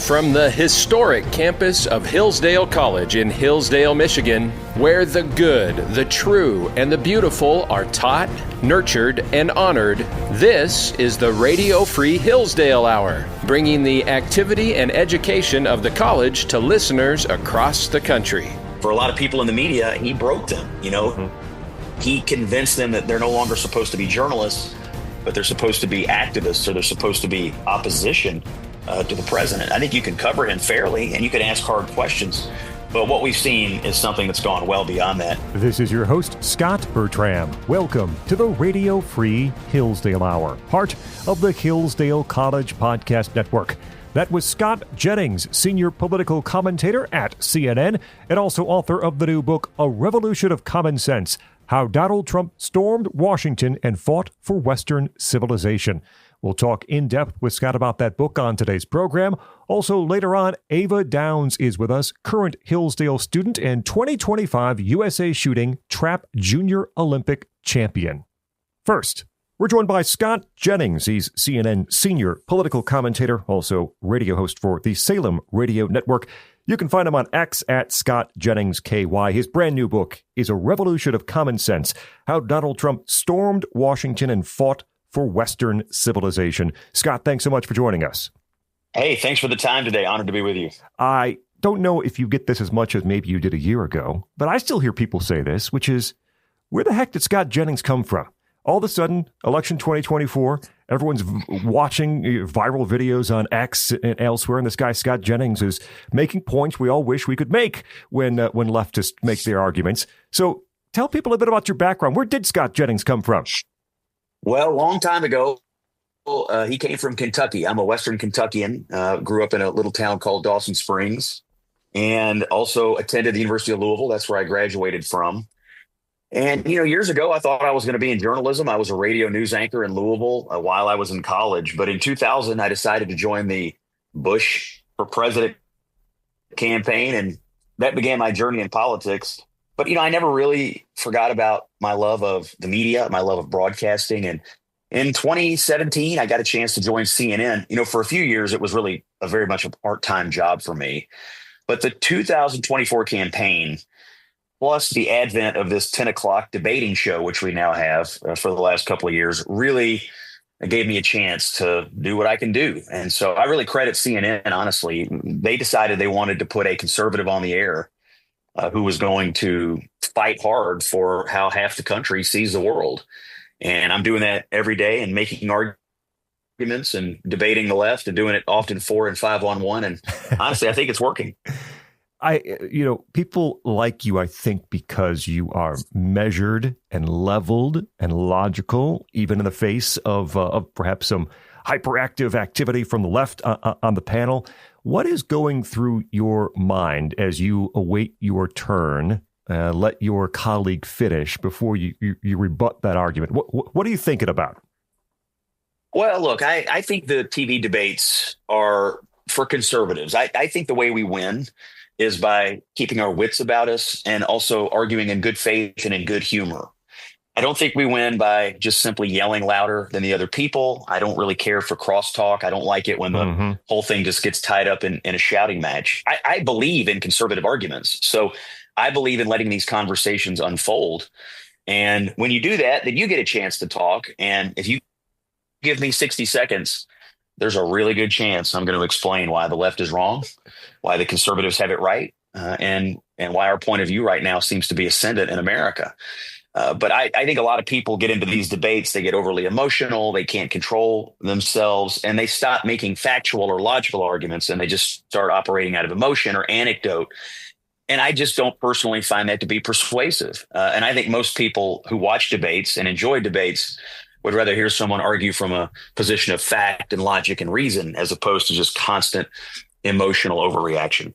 From the historic campus of Hillsdale College in Hillsdale, Michigan, where the good, the true, and the beautiful are taught, nurtured, and honored, this is the Radio Free Hillsdale Hour, bringing the activity and education of the college to listeners across the country. For a lot of people in the media, he broke them, He convinced them that they're no longer supposed to be journalists, but they're supposed to be activists, or they're supposed to be opposition to the president. I think you can cover him fairly and you can ask hard questions. But what we've seen is something that's gone well beyond that. This is your host, Scot Bertram. Welcome to the Radio Free Hillsdale Hour, part of the Hillsdale College Podcast Network. That was Scott Jennings, senior political commentator at CNN, and also author of the new book, A Revolution of Common Sense: How Donald Trump Stormed Washington and Fought for Western Civilization. We'll talk in depth with Scott about that book on today's program. Also, later on, Ava Downs is with us, current Hillsdale student and 2025 USA Shooting Trap Junior Olympic champion. First, we're joined by Scott Jennings. He's CNN senior political commentator, also radio host for the Salem Radio Network. You can find him on X at Scott Jennings KY. His brand new book is A Revolution of Common Sense: How Donald Trump Stormed Washington and Fought for Western Civilization. Scott, thanks so much for joining us. Hey, thanks for the time today. Honored to be with you. I don't know if you get this as much as maybe you did a year ago, but I still hear people say this, which is, where the heck did Scott Jennings come from? All of a sudden, election 2024, everyone's watching viral videos on X and elsewhere, and this guy, Scott Jennings, is making points we all wish we could make when leftists make their arguments. So tell people a bit about your background. Where did Scott Jennings come from? Well, a long time ago, he came from Kentucky. I'm a Western Kentuckian, grew up in a little town called Dawson Springs, and also attended the University of Louisville. That's where I graduated from. And, years ago, I thought I was going to be in journalism. I was a radio news anchor in Louisville while I was in college. But in 2000, I decided to join the Bush for President campaign, and that began my journey in politics. But, I never really forgot about my love of the media, my love of broadcasting. And in 2017, I got a chance to join CNN. For a few years, it was really very much a part-time job for me. But the 2024 campaign, plus the advent of this 10 o'clock debating show, which we now have for the last couple of years, really gave me a chance to do what I can do. And so I really credit CNN, honestly. They decided they wanted to put a conservative on the air who was going to fight hard for how half the country sees the world. And I'm doing that every day and making arguments and debating the left and doing it often 4 and 5-on-1. And honestly, I think it's working. People like you, I think, because you are measured and leveled and logical, even in the face of perhaps some hyperactive activity from the left on the panel. What is going through your mind as you await your turn? Let your colleague finish before you rebut that argument. What are you thinking about? Well, look, I think the TV debates are for conservatives. I think the way we win is by keeping our wits about us and also arguing in good faith and in good humor. I don't think we win by just simply yelling louder than the other people. I don't really care for crosstalk. I don't like it when the whole thing just gets tied up in a shouting match. I believe in conservative arguments. So I believe in letting these conversations unfold. And when you do that, then you get a chance to talk. And if you give me 60 seconds, there's a really good chance I'm going to explain why the left is wrong, why the conservatives have it right, and why our point of view right now seems to be ascendant in America. But I think a lot of people get into these debates. They get overly emotional. They can't control themselves, and they stop making factual or logical arguments, and they just start operating out of emotion or anecdote. And I just don't personally find that to be persuasive. And I think most people who watch debates and enjoy debates would rather hear someone argue from a position of fact and logic and reason as opposed to just constant emotional overreaction.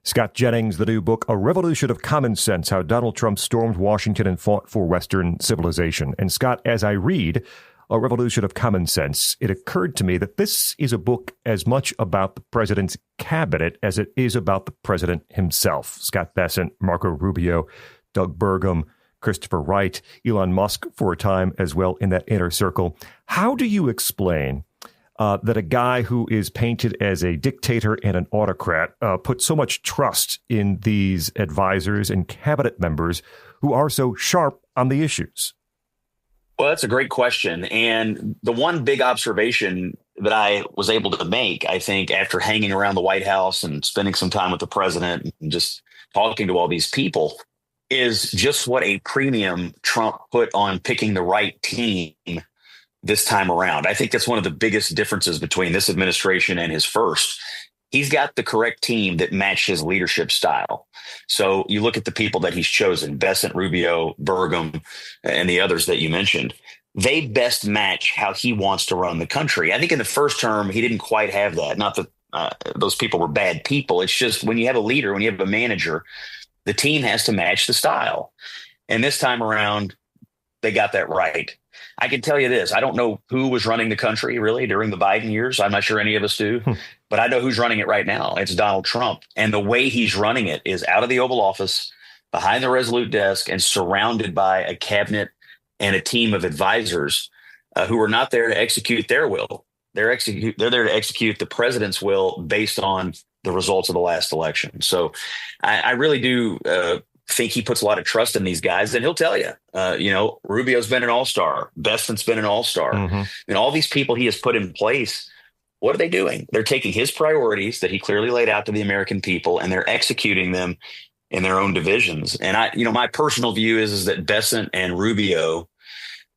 Scott Jennings, the new book, A Revolution of Common Sense: How Donald Trump Stormed Washington and Fought for Western Civilization. And Scott, as I read A Revolution of Common Sense, it occurred to me that this is a book as much about the president's cabinet as it is about the president himself. Scott Bessent, Marco Rubio, Doug Burgum, Christopher Wright, Elon Musk for a time as well in that inner circle. How do you explain that a guy who is painted as a dictator and an autocrat put so much trust in these advisors and cabinet members who are so sharp on the issues? Well, that's a great question. And the one big observation that I was able to make, I think, after hanging around the White House and spending some time with the president and just talking to all these people, is just what a premium Trump put on picking the right team this time around. I think that's one of the biggest differences between this administration and his first. He's got the correct team that matched his leadership style. So you look at the people that he's chosen, Bessent, Rubio, Burgum, and the others that you mentioned. They best match how he wants to run the country. I think in the first term, he didn't quite have that. Not that those people were bad people. It's just when you have a leader, when you have a manager, the team has to match the style. And this time around, they got that right. I can tell you this. I don't know who was running the country really during the Biden years. I'm not sure any of us do, but I know who's running it right now. It's Donald Trump. And the way he's running it is out of the Oval Office, behind the Resolute desk, and surrounded by a cabinet and a team of advisors who are not there to execute their will. They're there to execute the president's will based on the results of the last election. So I really do think he puts a lot of trust in these guys, and he'll tell you, Rubio's been an all-star. Bessent's been an all-star. And all these people he has put in place, what are they doing? They're taking his priorities that he clearly laid out to the American people, and they're executing them in their own divisions. And my personal view is that Bessent and Rubio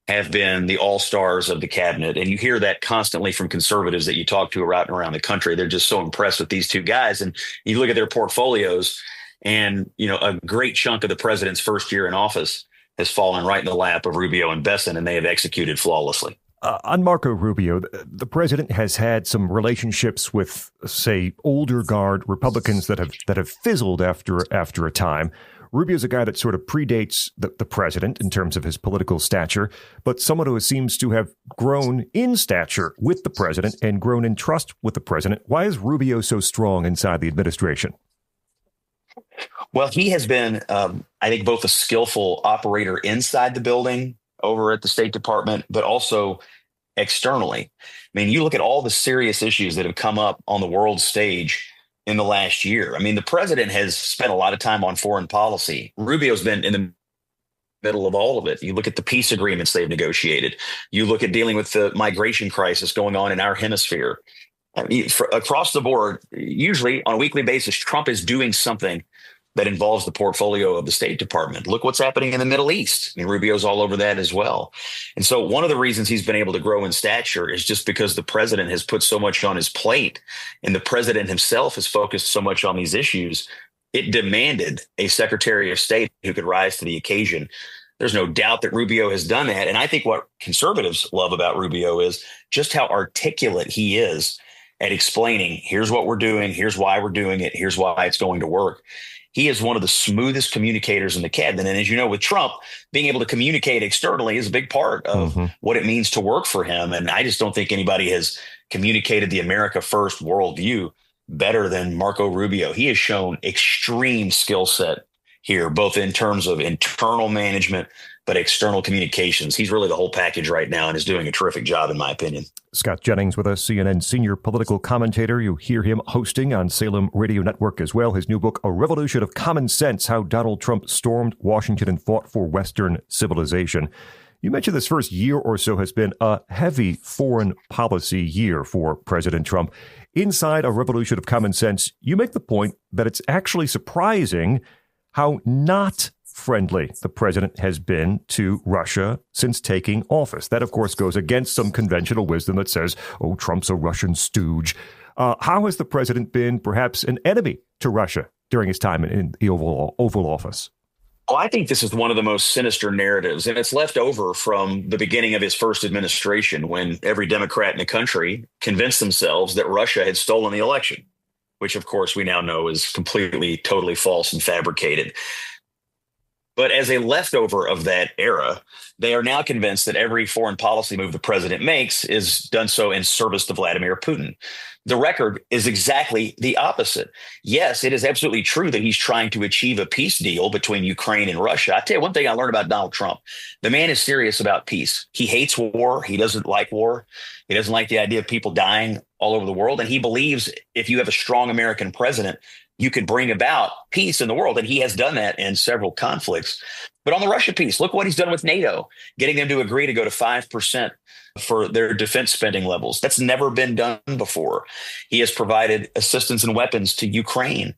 have been the all-stars of the cabinet. And you hear that constantly from conservatives that you talk to around the country. They're just so impressed with these two guys. And you look at their portfolios, and, a great chunk of the president's first year in office has fallen right in the lap of Rubio and Bessent, and they have executed flawlessly. On Marco Rubio, the president has had some relationships with, say, older guard Republicans that have fizzled after a time. Rubio's a guy that sort of predates the president in terms of his political stature, but someone who seems to have grown in stature with the president and grown in trust with the president. Why is Rubio so strong inside the administration? Well, he has been, I think, both a skillful operator inside the building over at the State Department, but also externally. I mean, you look at all the serious issues that have come up on the world stage in the last year. I mean, the president has spent a lot of time on foreign policy. Rubio's been in the middle of all of it. You look at the peace agreements they've negotiated. You look at dealing with the migration crisis going on in our hemisphere. I mean, across the board, usually on a weekly basis, Trump is doing something that involves the portfolio of the State Department. Look what's happening in the Middle East. I mean, Rubio's all over that as well. And so one of the reasons he's been able to grow in stature is just because the president has put so much on his plate, and the president himself has focused so much on these issues. It demanded a Secretary of State who could rise to the occasion. There's no doubt that Rubio has done that. And I think what conservatives love about Rubio is just how articulate he is at explaining, here's what we're doing, here's why we're doing it, here's why it's going to work. He is one of the smoothest communicators in the cabinet. And as you know, with Trump, being able to communicate externally is a big part of what it means to work for him. And I just don't think anybody has communicated the America First worldview better than Marco Rubio. He has shown extreme skill set here, both in terms of internal management, but external communications. He's really the whole package right now and is doing a terrific job, in my opinion. Scott Jennings with us, CNN senior political commentator. You hear him hosting on Salem Radio Network as well. His new book, A Revolution of Common Sense, How Donald Trump Stormed Washington and Fought for Western Civilization. You mentioned this first year or so has been a heavy foreign policy year for President Trump. Inside A Revolution of Common Sense, you make the point that it's actually surprising how not friendly the president has been to Russia since taking office. That, of course, goes against some conventional wisdom that says, oh, Trump's a Russian stooge. How has the president been perhaps an enemy to Russia during his time in the Oval Office? Well, I think this is one of the most sinister narratives, and it's left over from the beginning of his first administration when every Democrat in the country convinced themselves that Russia had stolen the election, which, of course, we now know is completely, totally false and fabricated. But as a leftover of that era, they are now convinced that every foreign policy move the president makes is done so in service to Vladimir Putin. The record is exactly the opposite. Yes, it is absolutely true that he's trying to achieve a peace deal between Ukraine and Russia. I tell you one thing I learned about Donald Trump. The man is serious about peace. He hates war. He doesn't like war. He doesn't like the idea of people dying all over the world. And he believes if you have a strong American president, you could bring about peace in the world. And he has done that in several conflicts. But on the Russia piece, look what he's done with NATO, getting them to agree to go to 5% for their defense spending levels. That's never been done before. He has provided assistance and weapons to Ukraine.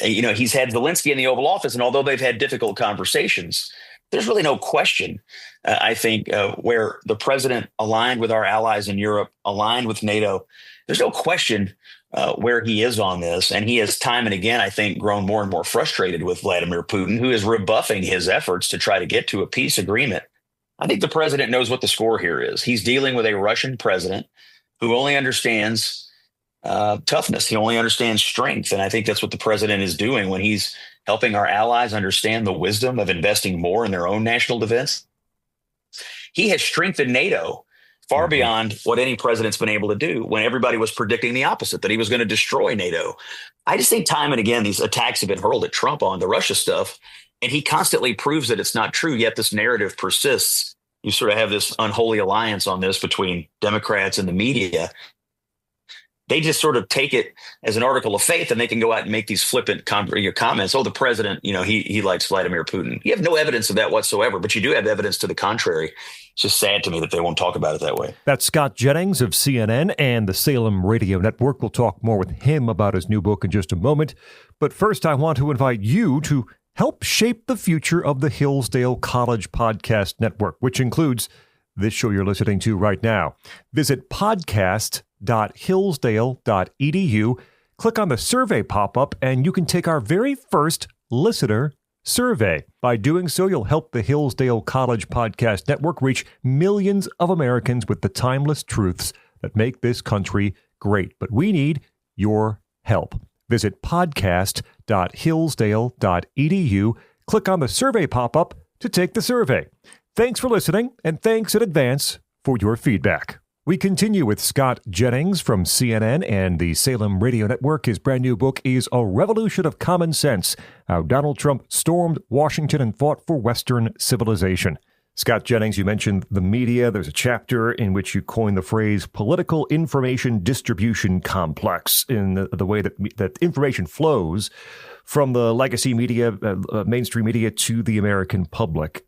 He's had Zelensky in the Oval Office, and although they've had difficult conversations, there's really no question, I think, where the president aligned with our allies in Europe, aligned with NATO. There's no question where he is on this. And he has time and again, I think, grown more and more frustrated with Vladimir Putin, who is rebuffing his efforts to try to get to a peace agreement. I think the president knows what the score here is. He's dealing with a Russian president who only understands toughness. He only understands strength. And I think that's what the president is doing when he's helping our allies understand the wisdom of investing more in their own national defense. He has strengthened NATO far beyond what any president's been able to do when everybody was predicting the opposite, that he was going to destroy NATO. I just think time and again, these attacks have been hurled at Trump on the Russia stuff, and he constantly proves that it's not true, yet this narrative persists. You sort of have this unholy alliance on this between Democrats and the media. They just sort of take it as an article of faith, and they can go out and make these flippant comments. Oh, the president, he likes Vladimir Putin. You have no evidence of that whatsoever, but you do have evidence to the contrary. It's just sad to me that they won't talk about it that way. That's Scott Jennings of CNN and the Salem Radio Network. We'll talk more with him about his new book in just a moment. But first, I want to invite you to help shape the future of the Hillsdale College Podcast Network, which includes this show you're listening to right now. Visit podcast.hillsdale.edu. Click on the survey pop-up, and you can take our very first listener survey. By doing so, you'll help the Hillsdale College Podcast Network reach millions of Americans with the timeless truths that make this country great. But we need your help. Visit podcast.hillsdale.edu. Click on the survey pop-up to take the survey. Thanks for listening, and thanks in advance for your feedback. We continue with Scott Jennings from CNN and the Salem Radio Network. His brand new book is A Revolution of Common Sense: How Donald Trump Stormed Washington and Fought for Western Civilization. Scott Jennings, you mentioned the media. There's a chapter in which you coined the phrase political information distribution complex, in the way that information flows from the legacy media, mainstream media, to the American public.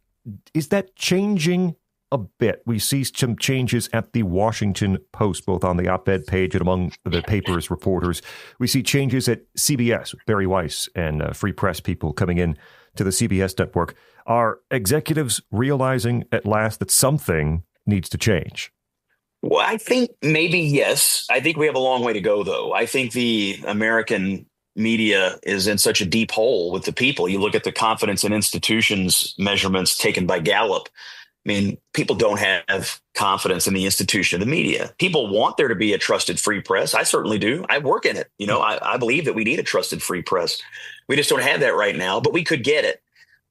Is that changing a bit? We see some changes at the Washington Post, both on the op-ed page and among the paper's reporters. We see changes at CBS, Barry Weiss and Free Press people coming in to the CBS network. Are executives realizing at last that something needs to change? Well, I think maybe yes. I think we have a long way to go, though. I think the American media is in such a deep hole with the people. You look at the confidence in institutions measurements taken by Gallup. I mean, people don't have confidence in the institution of the media. People want there to be a trusted free press. I certainly do. I work in it. I believe that we need a trusted free press. We just don't have that right now, but we could get it.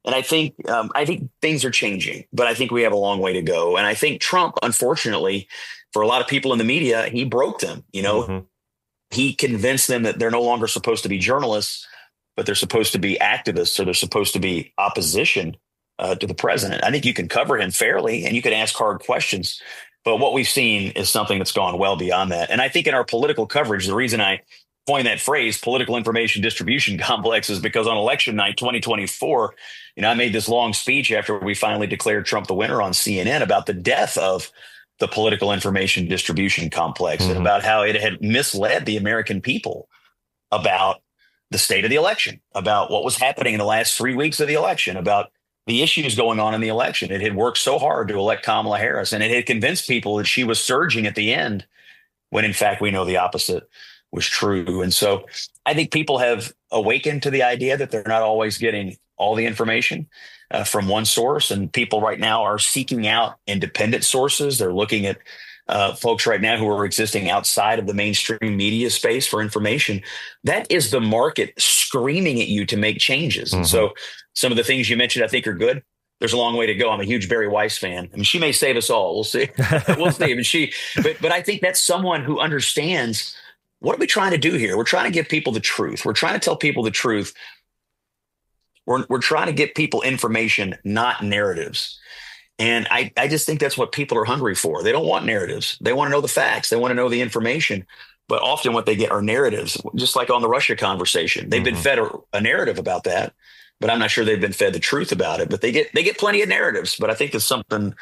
And I think things are changing, but I think we have a long way to go. And I think Trump, unfortunately, for a lot of people in the media, he broke them. He convinced them that they're no longer supposed to be journalists, but they're supposed to be activists, or they're supposed to be opposition to the president. I think you can cover him fairly and you can ask hard questions. But what we've seen is something that's gone well beyond that. And I think in our political coverage, the reason I coined that phrase, political information distribution complex, is because on election night 2024, I made this long speech after we finally declared Trump the winner on CNN about the death of the political information distribution complex and about how it had misled the American people about the state of the election, about what was happening in the last 3 weeks of the election, about the issues going on in the election. It had worked so hard to elect Kamala Harris, and it had convinced people that she was surging at the end, when in fact we know the opposite was true. And so I think people have awakened to the idea that they're not always getting all the information from one source. And people right now are seeking out independent sources. They're looking at folks right now who are existing outside of the mainstream media space for information. That is the market screaming at you to make changes. And so some of the things you mentioned, I think, are good. There's a long way to go. I'm a huge Barry Weiss fan. I mean, she may save us all. We'll see. We'll see. But I think that's someone who understands, what are we trying to do here? We're trying to give people the truth. We're trying to tell people the truth. We're trying to get people information, not narratives. And I just think that's what people are hungry for. They don't want narratives. They want to know the facts. They want to know the information. But often what they get are narratives, just like on the Russia conversation. They've been fed a narrative about that, but I'm not sure they've been fed the truth about it. But they get plenty of narratives. But I think there's something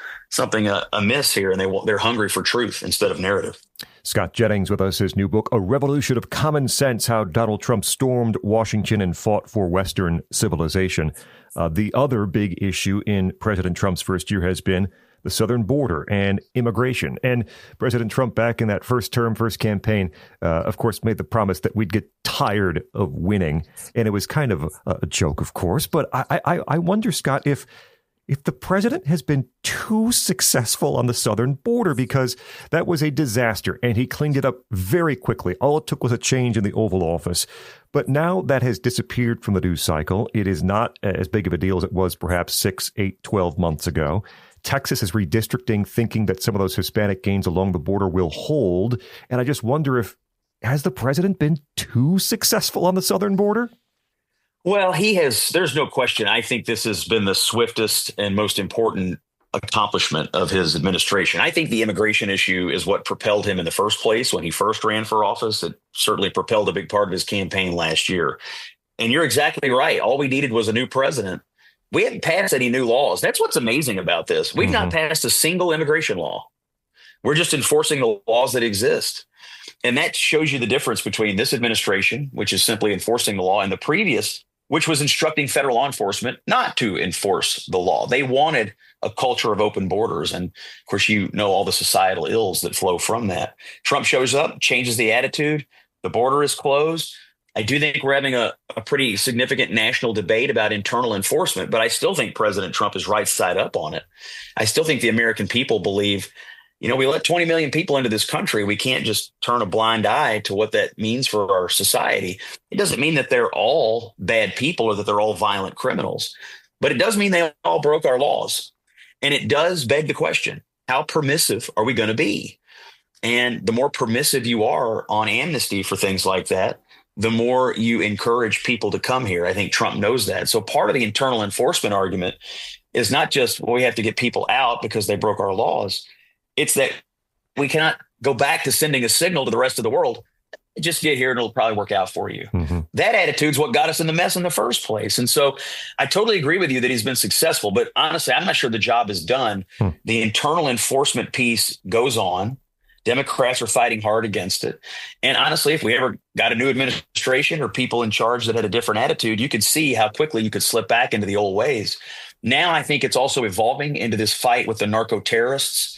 amiss here, and they're hungry for truth instead of narrative. Scott Jennings with us, his new book, A Revolution of Common Sense, How Donald Trump Stormed Washington and Fought for Western Civilization. The other big issue in President Trump's first year has been the southern border and immigration. And President Trump, back in that first campaign, of course, made the promise that we'd get tired of winning. And it was kind of a joke, of course. But I wonder, Scott, if the president has been too successful on the southern border, because that was a disaster and he cleaned it up very quickly. All it took was a change in the Oval Office. But now that has disappeared from the news cycle. It is not as big of a deal as it was perhaps 6, 8, 12 months ago. Texas is redistricting, thinking that some of those Hispanic gains along the border will hold. And I just wonder, has the president been too successful on the southern border? Well, he has. There's no question. I think this has been the swiftest and most important accomplishment of his administration. I think the immigration issue is what propelled him in the first place when he first ran for office. It certainly propelled a big part of his campaign last year. And you're exactly right. All we needed was a new president. We haven't passed any new laws. That's what's amazing about this. We've not passed a single immigration law. We're just enforcing the laws that exist. And that shows you the difference between this administration, which is simply enforcing the law, and the previous, which was instructing federal law enforcement not to enforce the law. They wanted a culture of open borders. And of course, you know all the societal ills that flow from that. Trump shows up, changes the attitude. The border is closed. I do think we're having a pretty significant national debate about internal enforcement, but I still think President Trump is right side up on it. I still think the American people believe, we let 20 million people into this country. We can't just turn a blind eye to what that means for our society. It doesn't mean that they're all bad people or that they're all violent criminals, but it does mean they all broke our laws. And it does beg the question, how permissive are we going to be? And the more permissive you are on amnesty for things like that, the more you encourage people to come here. I think Trump knows that. So part of the internal enforcement argument is not just, we have to get people out because they broke our laws. It's that we cannot go back to sending a signal to the rest of the world. Just get here and it'll probably work out for you. That attitude is what got us in the mess in the first place. And so I totally agree with you that he's been successful, but honestly, I'm not sure the job is done. The internal enforcement piece goes on. Democrats are fighting hard against it. And honestly, if we ever got a new administration or people in charge that had a different attitude, you could see how quickly you could slip back into the old ways. Now, I think it's also evolving into this fight with the narco terrorists.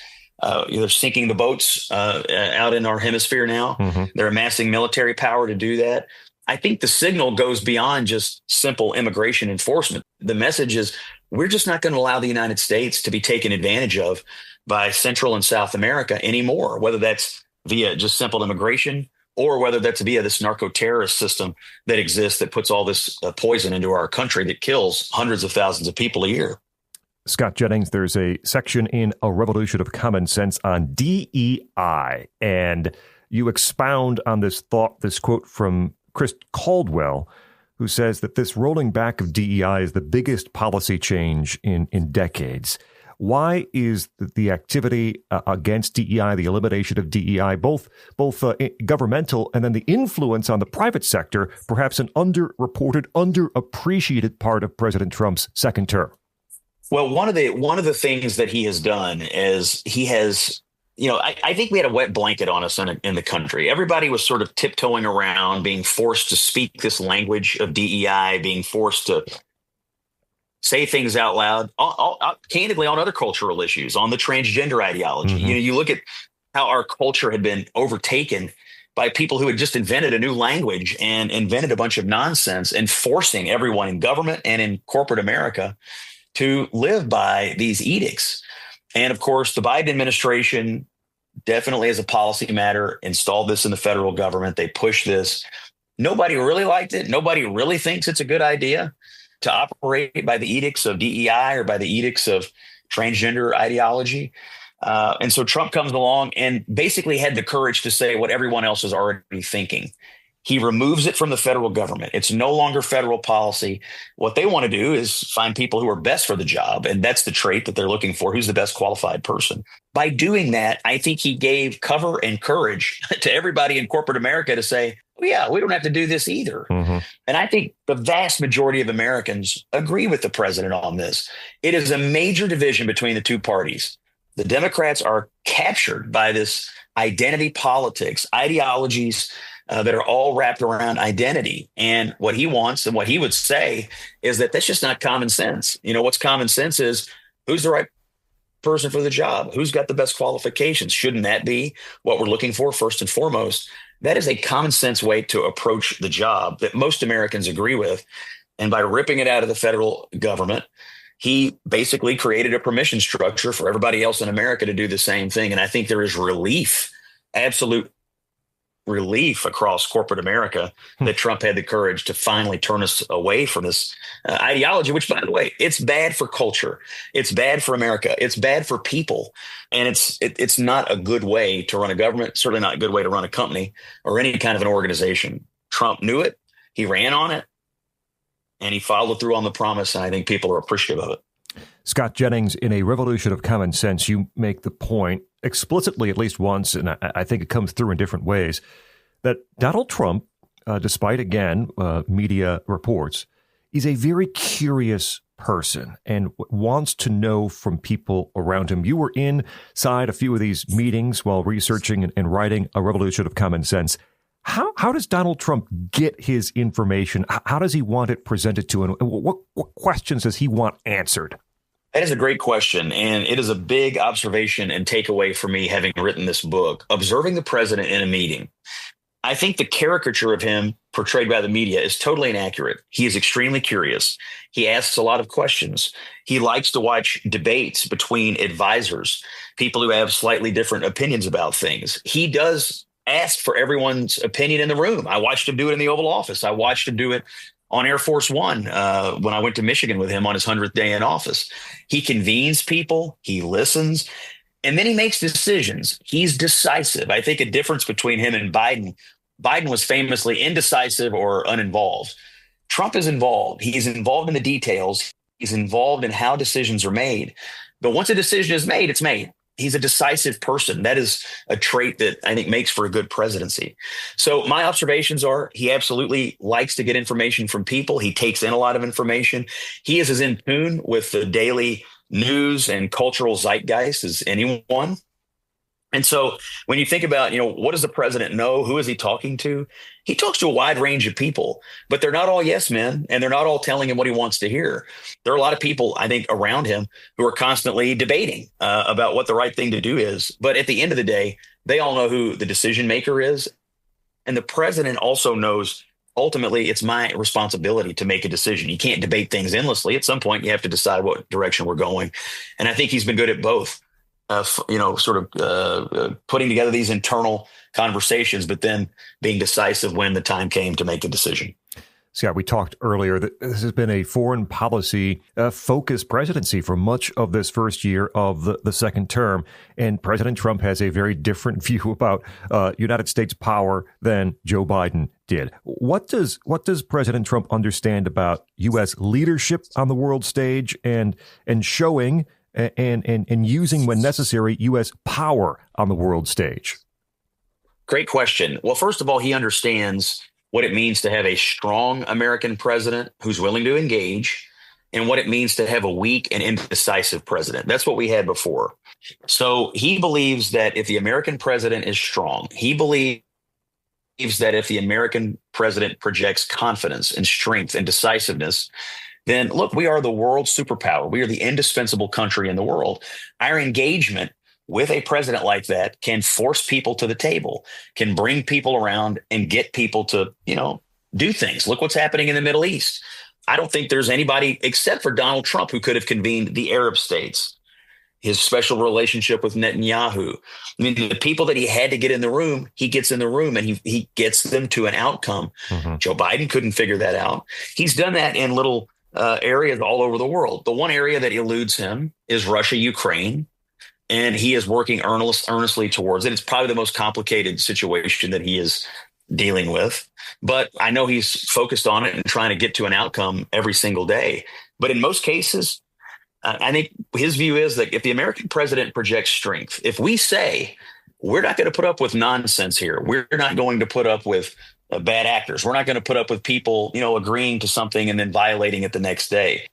They're sinking the boats out in our hemisphere now. They're amassing military power to do that. I think the signal goes beyond just simple immigration enforcement. The message is we're just not going to allow the United States to be taken advantage of by Central and South America anymore, whether that's via just simple immigration or whether that's via this narco-terrorist system that exists that puts all this poison into our country that kills hundreds of thousands of people a year. Scott Jennings, there's a section in A Revolution of Common Sense on DEI, and you expound on this thought, this quote from Chris Caldwell, who says that this rolling back of DEI is the biggest policy change in decades. Why is the activity against DEI, the elimination of DEI, both governmental and then the influence on the private sector, perhaps an underreported, underappreciated part of President Trump's second term? Well, one of the things that he has done is he has, I think we had a wet blanket on us in the country. Everybody was sort of tiptoeing around, being forced to speak this language of DEI, being forced to say things out loud, candidly on other cultural issues, on the transgender ideology. You look at how our culture had been overtaken by people who had just invented a new language and invented a bunch of nonsense and forcing everyone in government and in corporate America to live by these edicts. And of course, the Biden administration definitely as a policy matter, installed this in the federal government. They pushed this. Nobody really liked it. Nobody really thinks it's a good idea to operate by the edicts of DEI or by the edicts of transgender ideology. And so Trump comes along and basically had the courage to say what everyone else is already thinking. He removes it from the federal government. It's no longer federal policy. What they want to do is find people who are best for the job. And that's the trait that they're looking for. Who's the best qualified person? By doing that, I think he gave cover and courage to everybody in corporate America to say, well, yeah, we don't have to do this either. Mm-hmm. And I think the vast majority of Americans agree with the president on this. It is a major division between the two parties. The Democrats are captured by this identity politics, ideologies that are all wrapped around identity. And what he wants and what he would say is that that's just not common sense. You know, what's common sense is who's the right person for the job? Who's got the best qualifications? Shouldn't that be what we're looking for first and foremost? That is a common sense way to approach the job that most Americans agree with. And by ripping it out of the federal government, he basically created a permission structure for everybody else in America to do the same thing. And I think there is relief, absolute relief across corporate America that Trump had the courage to finally turn us away from this ideology, which, by the way, it's bad for culture. It's bad for America. It's bad for people. And it's not a good way to run a government, certainly not a good way to run a company or any kind of an organization. Trump knew it. He ran on it. And he followed through on the promise. And I think people are appreciative of it. Scott Jennings, in A Revolution of Common Sense, you make the point explicitly at least once, and I think it comes through in different ways, that Donald Trump, despite, again, media reports, is a very curious person and wants to know from people around him. You were inside a few of these meetings while researching and writing A Revolution of Common Sense. How does Donald Trump get his information? How does he want it presented to him? What questions does he want answered? That is a great question. And it is a big observation and takeaway for me, having written this book, observing the president in a meeting. I think the caricature of him portrayed by the media is totally inaccurate. He is extremely curious. He asks a lot of questions. He likes to watch debates between advisors, people who have slightly different opinions about things. He does ask for everyone's opinion in the room. I watched him do it in the Oval Office. I watched him do it on Air Force One when I went to Michigan with him on his 100th day in office. He convenes people. He listens. And then he makes decisions. He's decisive. I think a difference between him and Biden was famously indecisive or uninvolved. Trump is involved. He's involved in the details. He's involved in how decisions are made. But once a decision is made, it's made. He's a decisive person. That is a trait that I think makes for a good presidency. So my observations are he absolutely likes to get information from people. He takes in a lot of information. He is as in tune with the daily news and cultural zeitgeist as anyone. And so when you think about, what does the president know? Who is he talking to? He talks to a wide range of people, but they're not all yes men, and they're not all telling him what he wants to hear. There are a lot of people, I think, around him who are constantly debating about what the right thing to do is. But at the end of the day, they all know who the decision maker is. And the president also knows, ultimately, it's my responsibility to make a decision. You can't debate things endlessly. At some point, you have to decide what direction we're going. And I think he's been good at both. Putting together these internal conversations, but then being decisive when the time came to make a decision. Scott, we talked earlier that this has been a foreign policy focused presidency for much of this first year of the second term. And President Trump has a very different view about United States power than Joe Biden did. What does President Trump understand about U.S. leadership on the world stage and showing and using, when necessary, U.S. power on the world stage? Great question. Well, first of all, he understands what it means to have a strong American president who's willing to engage, and what it means to have a weak and indecisive president. That's what we had before. So he believes that if the American president is strong, he believes that if the American president projects confidence and strength and decisiveness, then look, we are the world superpower. We are the indispensable country in the world. Our engagement with a president like that can force people to the table, can bring people around and get people to, do things. Look what's happening in the Middle East. I don't think there's anybody except for Donald Trump who could have convened the Arab states. his special relationship with Netanyahu. I mean, the people that he had to get in the room, he gets in the room and he gets them to an outcome. Joe Biden couldn't figure that out. He's done that in little areas all over the world. The one area that eludes him is Russia, Ukraine, and he is working earnestly towards it. It's probably the most complicated situation that he is dealing with, but I know he's focused on it and trying to get to an outcome every single day. But in most cases, I think his view is that if the American president projects strength, if we say we're not going to put up with nonsense here, we're not going to put up with bad actors, we're not going to put up with people, agreeing to something and then violating it the next day.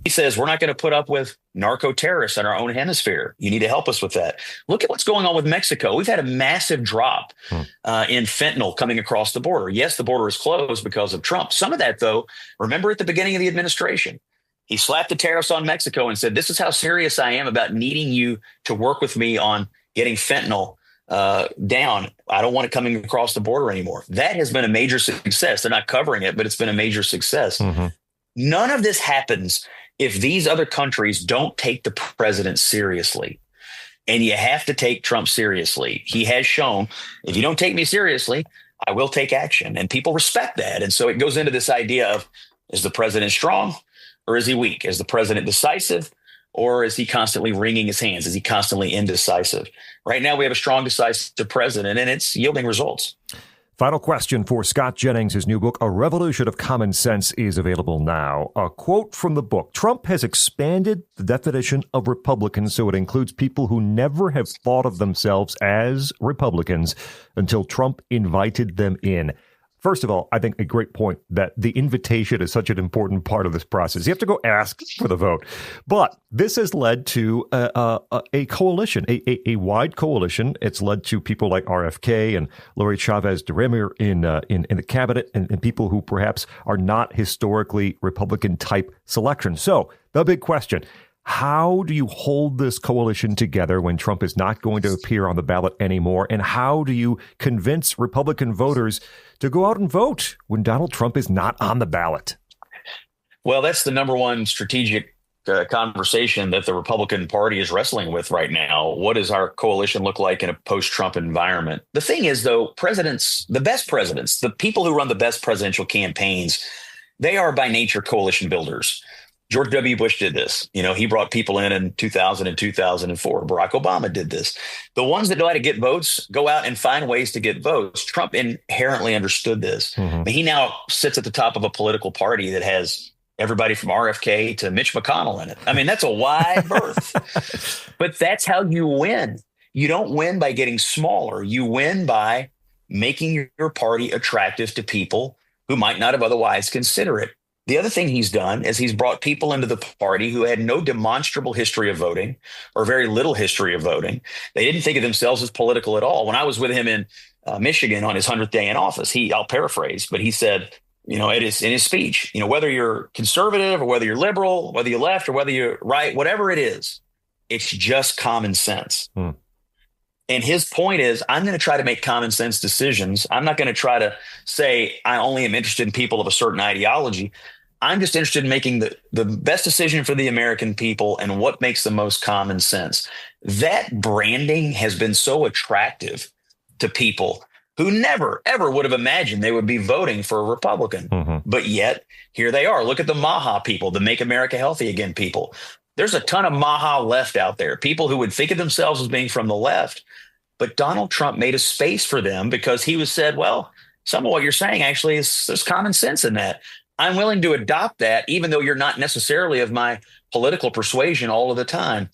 He says we're not going to put up with narco terrorists in our own hemisphere. You need to help us with that. Look at what's going on with Mexico. We've had a massive drop in fentanyl coming across the border. Yes, the border is closed because of Trump. Some of that, though, remember at the beginning of the administration, he slapped the tariffs on Mexico and said, this is how serious I am about needing you to work with me on getting fentanyl down. I don't want it coming across the border anymore. That has been a major success. They're not covering it, but it's been a major success. None of this happens if these other countries don't take the president seriously. And you have to take Trump seriously. He has shown, if you don't take me seriously, I will take action. And people respect that. And so it goes into this idea of, is the president strong or is he weak? Is the president decisive or is he constantly wringing his hands? Is he constantly indecisive? Right now, we have a strong, decisive president, and it's yielding results. Final question for Scott Jennings. His new book, A Revolution of Common Sense, is available now. A quote from the book: Trump has expanded the definition of Republicans so it includes people who never have thought of themselves as Republicans until Trump invited them in. First of all, I think a great point that the invitation is such an important part of this process. You have to go ask for the vote. But this has led to a coalition, a wide coalition. It's led to people like RFK and Lori Chavez DeRemier in the cabinet and people who perhaps are not historically Republican type selections. So the big question: how do you hold this coalition together when Trump is not going to appear on the ballot anymore? And how do you convince Republican voters to go out and vote when Donald Trump is not on the ballot? Well, that's the number one strategic conversation that the Republican Party is wrestling with right now. What does our coalition look like in a post-Trump environment? The thing is, though, presidents, the best presidents, the people who run the best presidential campaigns, they are by nature coalition builders. George W. Bush did this. He brought people in 2000 and 2004. Barack Obama did this. The ones that know how to get votes go out and find ways to get votes. Trump inherently understood this. But he now sits at the top of a political party that has everybody from RFK to Mitch McConnell in it. I mean, that's a wide berth. But that's how you win. You don't win by getting smaller. You win by making your party attractive to people who might not have otherwise considered it. The other thing he's done is he's brought people into the party who had no demonstrable history of voting or very little history of voting. They didn't think of themselves as political at all. When I was with him in Michigan on his 100th day in office, I'll paraphrase, but he said, in his speech, whether you're conservative or whether you're liberal, whether you're left or whether you're right, whatever it is, it's just common sense. And his point is, I'm going to try to make common sense decisions. I'm not going to try to say I only am interested in people of a certain ideology. I'm just interested in making the best decision for the American people and what makes the most common sense. That branding has been so attractive to people who never, ever would have imagined they would be voting for a Republican. But yet, here they are. Look at the MAHA people, the Make America Healthy Again people. There's a ton of MAHA left out there, people who would think of themselves as being from the left. But Donald Trump made a space for them because he said, well, some of what you're saying actually there's common sense in that. I'm willing to adopt that, even though you're not necessarily of my political persuasion all of the time.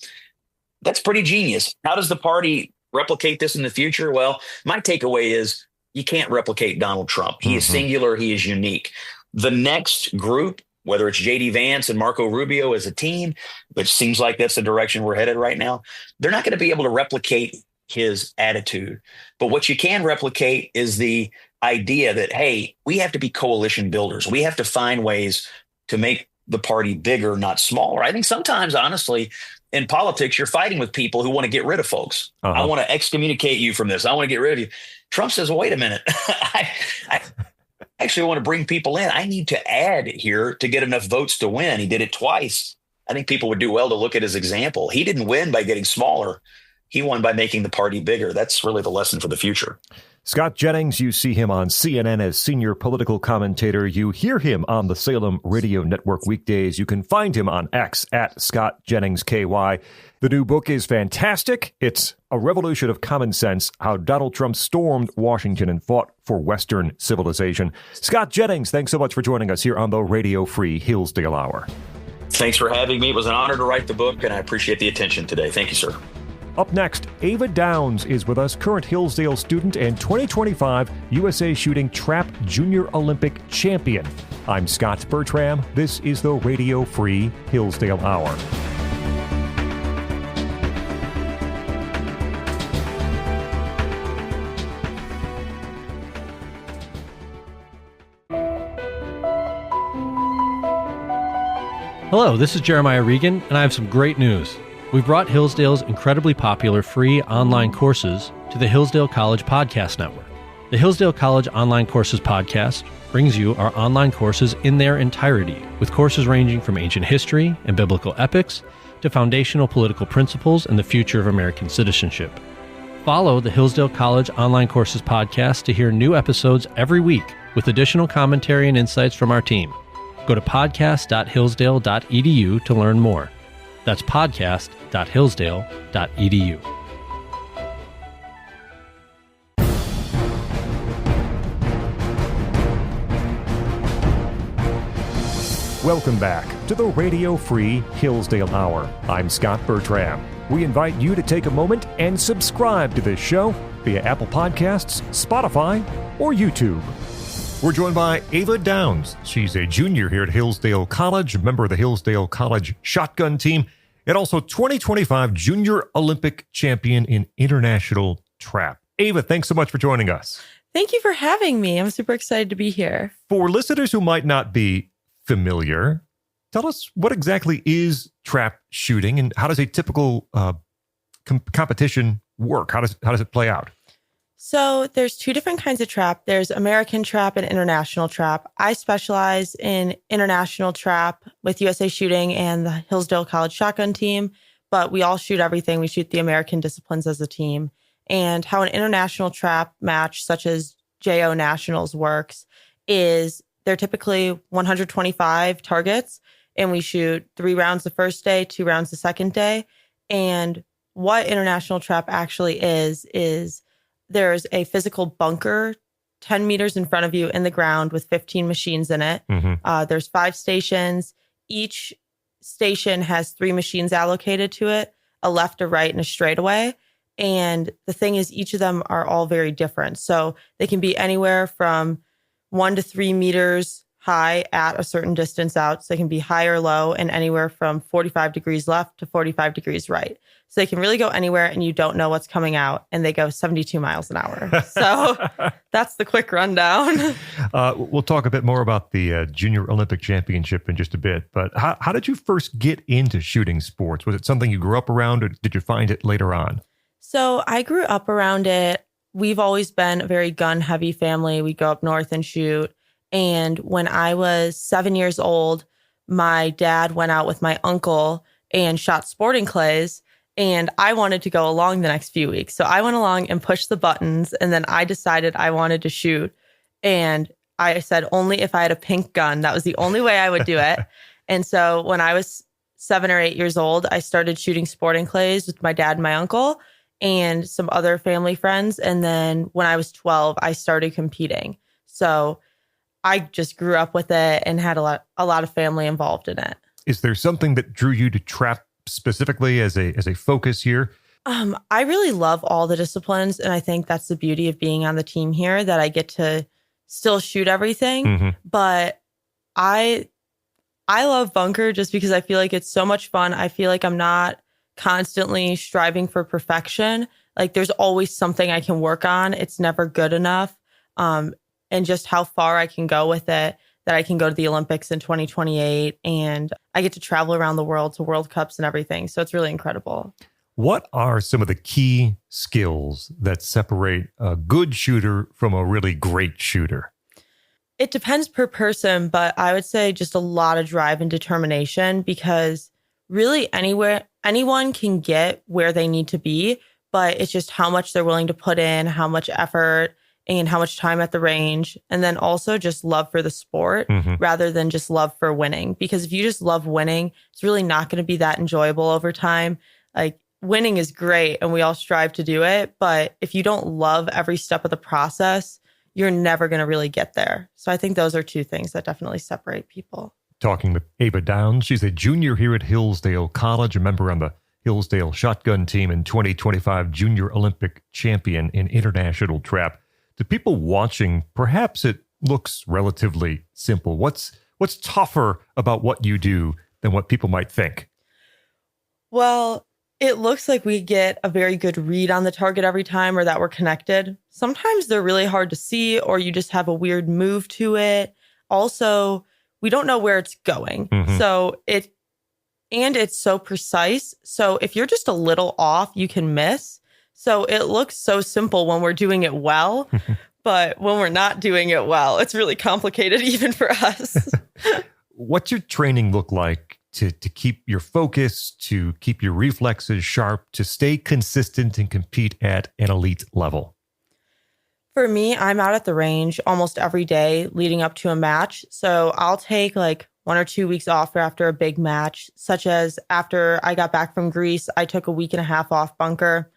That's pretty genius. How does the party replicate this in the future? Well, my takeaway is you can't replicate Donald Trump. He is singular. He is unique. The next group, whether it's J.D. Vance and Marco Rubio as a team, which seems like that's the direction we're headed right now, they're not going to be able to replicate his attitude. But what you can replicate is the idea that, hey, we have to be coalition builders. We have to find ways to make the party bigger, not smaller. I think sometimes, honestly, in politics, you're fighting with people who want to get rid of folks. I want to excommunicate you from this. I want to get rid of you. Trump says, well, wait a minute. I actually want to bring people in. I need to add here to get enough votes to win. He did it twice. I think people would do well to look at his example. He didn't win by getting smaller. He won by making the party bigger. That's really the lesson for the future. Scott Jennings, you see him on CNN as senior political commentator. You hear him on the Salem Radio Network weekdays. You can find him on X at Scott Jennings KY. The new book is fantastic. It's a revolution of common sense, how Donald Trump stormed Washington and fought for Western civilization. Scott Jennings, thanks so much for joining us here on the Radio Free Hillsdale Hour. Thanks for having me. It was an honor to write the book, and I appreciate the attention today. Thank you, sir. Up next, Ava Downs is with us, current Hillsdale student and 2025 USA Shooting Trap Junior Olympic champion. I'm Scot Bertram. This is the Radio Free Hillsdale Hour. Hello, this is Jeremiah Regan, and I have some great news. We've brought Hillsdale's incredibly popular free online courses to the Hillsdale College Podcast Network. The Hillsdale College Online Courses Podcast brings you our online courses in their entirety, with courses ranging from ancient history and biblical epics to foundational political principles and the future of American citizenship. Follow the Hillsdale College Online Courses Podcast to hear new episodes every week with additional commentary and insights from our team. Go to podcast.hillsdale.edu to learn more. That's podcast.hillsdale.edu. Welcome back to the Radio Free Hillsdale Hour. I'm Scot Bertram. We invite you to take a moment and subscribe to this show via Apple Podcasts, Spotify, or YouTube. We're joined by Ava Downs. She's a junior here at Hillsdale College, a member of the Hillsdale College shotgun team, and also 2025 Junior Olympic champion in international trap. Ava, thanks so much for joining us. Thank you for having me. I'm super excited to be here. For listeners who might not be familiar, tell us what exactly is trap shooting and how does a typical competition work? How does it play out? So there's two different kinds of trap. There's American trap and international trap. I specialize in international trap with USA Shooting and the Hillsdale College shotgun team, but we all shoot everything. We shoot the American disciplines as a team. And how an international trap match, such as JO Nationals, works is they're typically 125 targets, and we shoot 3 rounds the first day, 2 rounds the second day. And what international trap actually is there's a physical bunker 10 meters in front of you in the ground with 15 machines in it. Mm-hmm. There's 5 stations. Each station has 3 machines allocated to it, a left, a right, and a straightaway. And the thing is, each of them are all very different. So they can be anywhere from 1 to 3 meters high at a certain distance out. So they can be high or low, and anywhere from 45 degrees left to 45 degrees right. So they can really go anywhere and you don't know what's coming out, and they go 72 miles an hour. So that's the quick rundown. We'll talk a bit more about the Junior Olympic Championship in just a bit, but how did you first get into shooting sports? Was it something you grew up around, or did you find it later on? So I grew up around it. We've always been a very gun-heavy family. We go up north and shoot. And when I was 7 years old, my dad went out with my uncle and shot sporting clays. And I wanted to go along the next few weeks. So I went along and pushed the buttons. And then I decided I wanted to shoot. And I said only if I had a pink gun. That was the only way I would do it. And so when I was 7 or 8 years old, I started shooting sporting clays with my dad and my uncle and some other family friends. And then when I was 12, I started competing. So I just grew up with it and had a lot of family involved in it. Is there something that drew you to trap specifically as a focus here? I really love all the disciplines. And I think that's the beauty of being on the team here, that I get to still shoot everything. Mm-hmm. But I love bunker just because I feel like it's so much fun. I feel like I'm not constantly striving for perfection. Like there's always something I can work on. It's never good enough. And just how far I can go with it, that I can go to the Olympics in 2028 and I get to travel around the world to World Cups and everything. So it's really incredible. What are some of the key skills that separate a good shooter from a really great shooter? It depends per person, but I would say just a lot of drive and determination, because really anyone can get where they need to be, but it's just how much they're willing to put in, how much effort and how much time at the range. And then also just love for the sport rather than just love for winning. Because if you just love winning, it's really not going to be that enjoyable over time. Like, winning is great and we all strive to do it. But if you don't love every step of the process, you're never going to really get there. So I think those are two things that definitely separate people. Talking with Ava Downs. She's a junior here at Hillsdale College, a member on the Hillsdale shotgun team and 2025 Junior Olympic champion in international trap. To people watching, perhaps it looks relatively simple. What's tougher about what you do than what people might think? Well, it looks like we get a very good read on the target every time, or that we're connected. Sometimes they're really hard to see, or you just have a weird move to it. Also, we don't know where it's going. So it's so precise. So if you're just a little off, you can miss. So it looks so simple when we're doing it well, but when we're not doing it well, it's really complicated even for us. What's your training look like to keep your focus, to keep your reflexes sharp, to stay consistent and compete at an elite level? For me, I'm out at the range almost every day leading up to a match. So I'll take like 1 or 2 weeks off after a big match, such as after I got back from Greece, I took a week and a half off bunker.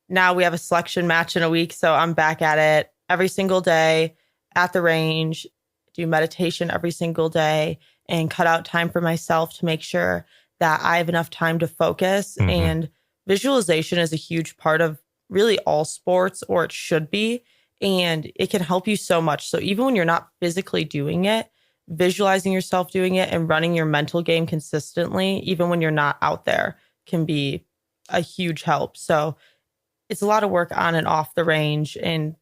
Now we have a selection match in a week. So I'm back at it every single day at the range, do meditation every single day, and cut out time for myself to make sure that I have enough time to focus. And visualization is a huge part of really all sports, or it should be. And it can help you so much. So even when you're not physically doing it, visualizing yourself doing it and running your mental game consistently, even when you're not out there, can be a huge help. So it's a lot of work on and off the range and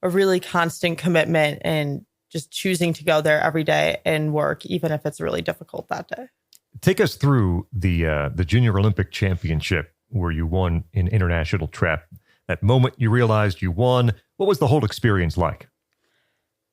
a really constant commitment and just choosing to go there every day and work, even if it's really difficult that day. Take us through the Junior Olympic Championship where you won in international trap. That moment you realized you won, what was the whole experience like?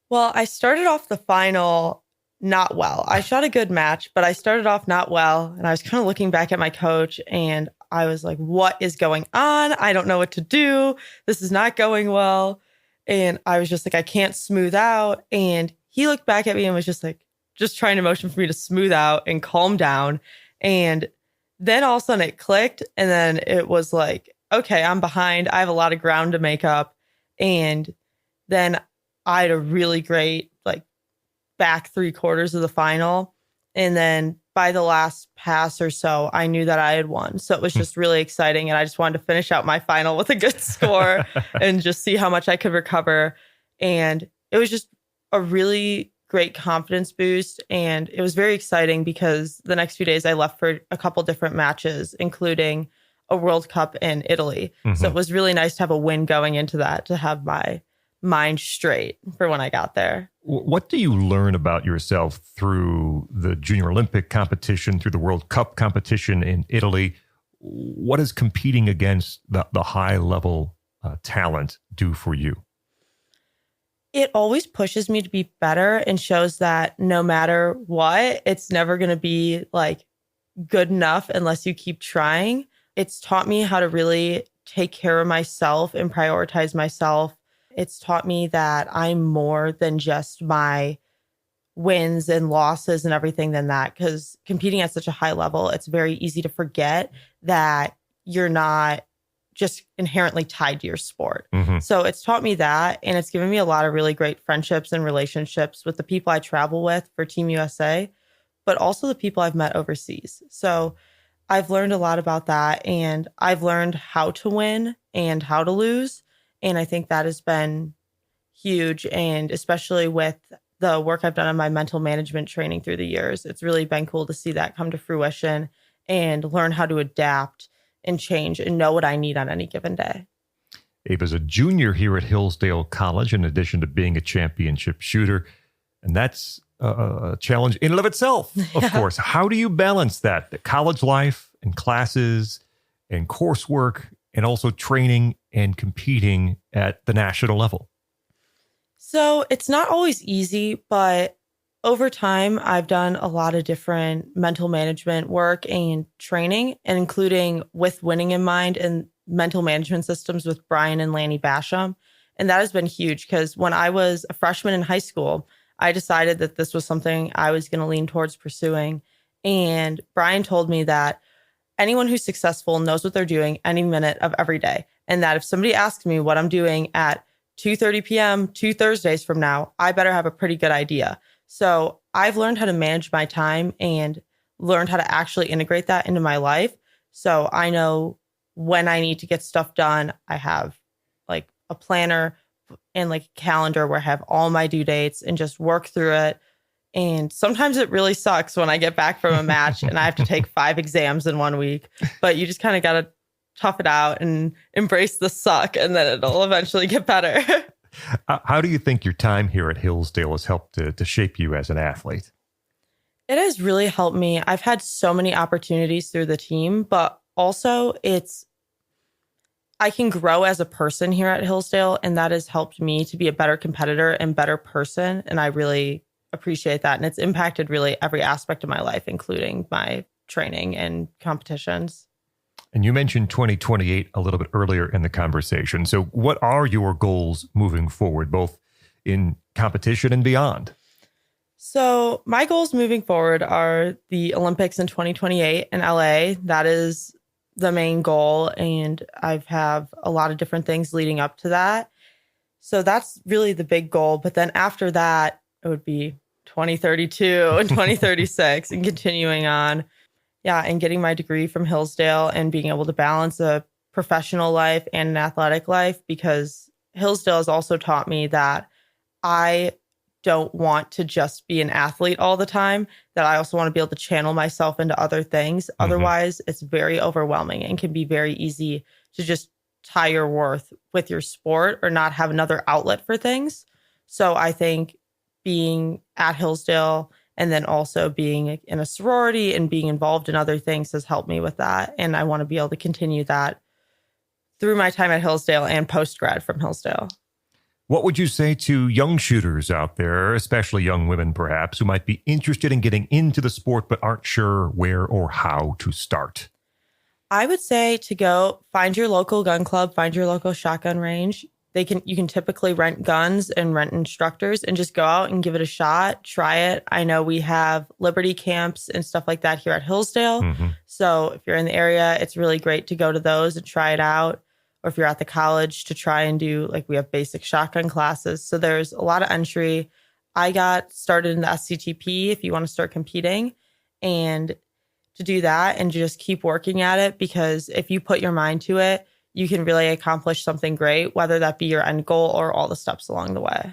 Well, I started off the final not well. I shot a good match, but I started off not well. And I was kind of looking back at my coach and I was like, what is going on? I don't know what to do. This is not going well. And I was just like, I can't smooth out. And he looked back at me and was just like, just trying to motion for me to smooth out and calm down. And then all of a sudden it clicked. And then it was like, okay, I'm behind. I have a lot of ground to make up. And then I had a really great, like, back 3/4 of the final. And then by the last pass or so, I knew that I had won. So it was just really exciting. And I just wanted to finish out my final with a good score and just see how much I could recover. And it was just a really great confidence boost. And it was very exciting because the next few days I left for a couple different matches, including a World Cup in Italy. So it was really nice to have a win going into that, to have my mind straight for when I got there. What do you learn about yourself through the Junior Olympic competition, through the World Cup competition in Italy? What does competing against the high level talent do for you? It always pushes me to be better and shows that no matter what, it's never going to be like good enough unless you keep trying. It's taught me how to really take care of myself and prioritize myself. It's taught me that I'm more than just my wins and losses and everything than that. Because competing at such a high level, it's very easy to forget that you're not just inherently tied to your sport. So it's taught me that. And it's given me a lot of really great friendships and relationships with the people I travel with for Team USA, but also the people I've met overseas. So I've learned a lot about that. And I've learned how to win and how to lose. And I think that has been huge. And especially with the work I've done on my mental management training through the years, it's really been cool to see that come to fruition and learn how to adapt and change and know what I need on any given day. Ava's a junior here at Hillsdale College, in addition to being a championship shooter. And that's a challenge in and of itself, of course. How do you balance that? The college life and classes and coursework and also training and competing at the national level? So it's not always easy, but Over time, I've done a lot of different mental management work and training, and including with winning in mind and mental management systems with Brian and Lanny Basham. And that has been huge because when I was a freshman in high school, I decided that this was something I was going to lean towards pursuing. And Brian told me that anyone who's successful knows what they're doing any minute of every day. And that if somebody asks me what I'm doing at 2:30 p.m. 2 Thursdays from now, I better have a pretty good idea. So I've learned how to manage my time and learned how to actually integrate that into my life. So I know when I need to get stuff done. I have like a planner and like a calendar where I have all my due dates and just work through it. And sometimes it really sucks when I get back from a match and I have to take 5 exams in 1 week, but you just kind of got to tough it out and embrace the suck, and then it'll eventually get better. How do you think your time here at Hillsdale has helped to shape you as an athlete? It has really helped me. I've had so many opportunities through the team, but also I can grow as a person here at Hillsdale, and that has helped me to be a better competitor and better person. And I really appreciate that. And it's impacted really every aspect of my life, including my training and competitions. And you mentioned 2028 a little bit earlier in the conversation. So what are your goals moving forward, both in competition and beyond? So my goals moving forward are the Olympics in 2028 in LA. That is the main goal. And I have a lot of different things leading up to that. So that's really the big goal. But then after that, it would be 2032 and 2036 and continuing on. Yeah, and getting my degree from Hillsdale and being able to balance a professional life and an athletic life, because Hillsdale has also taught me that I don't want to just be an athlete all the time, that I also want to be able to channel myself into other things. Mm-hmm. Otherwise, it's very overwhelming and can be very easy to just tie your worth with your sport or not have another outlet for things. So I think being at Hillsdale and then also being in a sorority and being involved in other things has helped me with that. And I want to be able to continue that through my time at Hillsdale and post-grad from Hillsdale. What would you say to young shooters out there, especially young women perhaps, who might be interested in getting into the sport but aren't sure where or how to start? I would say to go find your local gun club, find your local shotgun range. You can typically rent guns and rent instructors and just go out and give it a shot, try it. I know we have Liberty camps and stuff like that here at Hillsdale. Mm-hmm. So if you're in the area, it's really great to go to those and try it out. Or if you're at the college, to try and do, like, we have basic shotgun classes. So there's a lot of entry. I got started in the SCTP if you want to start competing, and to do that and just keep working at it, because if you put your mind to it, you can really accomplish something great, whether that be your end goal or all the steps along the way.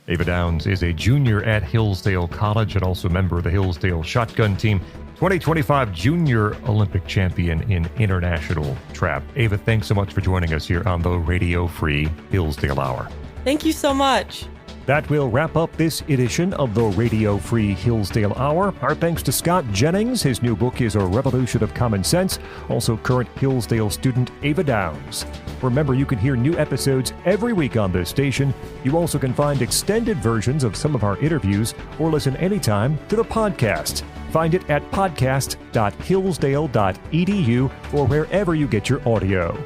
Ava Downs is a junior at Hillsdale College and also a member of the Hillsdale Shotgun Team, 2025 Junior Olympic champion in international trap. Ava, thanks so much for joining us here on the Radio Free Hillsdale Hour. Thank you so much. That will wrap up this edition of the Radio Free Hillsdale Hour. Our thanks to Scott Jennings. His new book is A Revolution of Common Sense. Also current Hillsdale student Ava Downs. Remember, you can hear new episodes every week on this station. You also can find extended versions of some of our interviews or listen anytime to the podcast. Find it at podcast.hillsdale.edu or wherever you get your audio.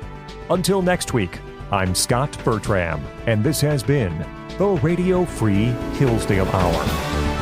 Until next week, I'm Scot Bertram, and this has been the Radio Free Hillsdale Hour.